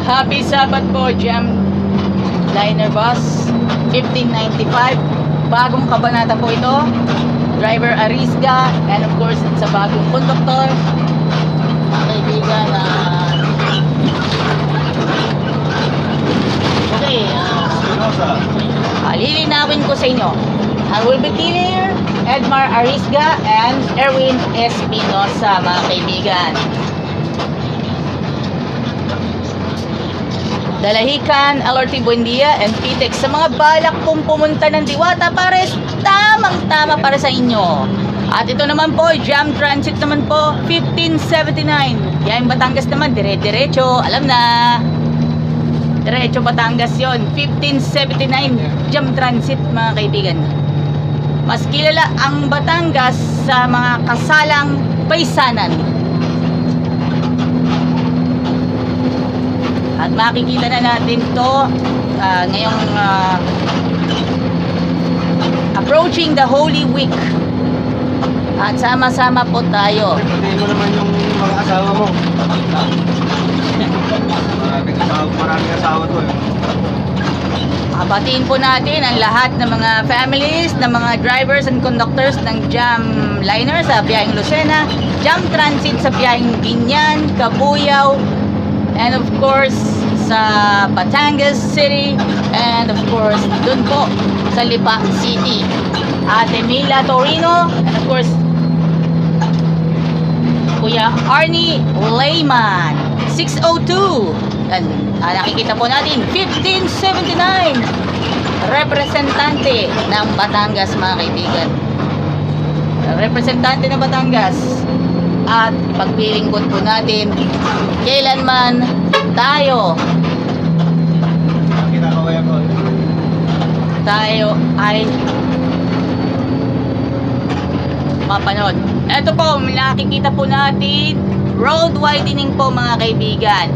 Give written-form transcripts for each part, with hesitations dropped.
Happy Sabbath po, Jam Liner Bus 1595. Bagong kabanata po ito. Driver Arisga, and of course sa bagong konduktor, mga kaibigan. Okay, lilinawin ko sa inyo. I will be clear, Edmar Arisga and Erwin Espinosa, mga kaibigan. Dalahican, LRT Buendia, and PTEX sa mga balak pong pumunta ng Diwata, pares tamang-tama para sa inyo. At ito naman po, Jam Transit naman po, 1579. Yan, Batangas naman, dire-diretso, alam na. Diretso Batangas yon, 1579, Jam Transit, mga kaibigan. Mas kilala ang Batangas sa mga kasalang paisanan. At makikita na natin to ngayong approaching the Holy Week. At sama-sama po tayo. Patayin mo naman yung mga asawa mo. Maraming asawa to eh. Batiin po natin ang lahat ng mga families, ng mga drivers and conductors ng Jam Liner sa biyaheng Lucena, Jam Transit sa biyaheng Binyan, Cabuyao, and of course sa Batangas City, and of course dun po sa Lipa City, Ate Mila Torino, and of course Kuya Arnie Layman 602. And nakikita po natin 1579, representante ng Batangas, mga kaibigan. Representante ng Batangas. At pagpilingkod po natin kailanman tayo ay mapanood. Ito po, nakikita po natin road widening po, mga kaibigan.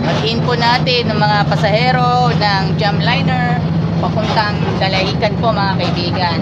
Pagin po natin ng mga pasahero ng Jam Liner papuntang Dalahican po, mga kaibigan.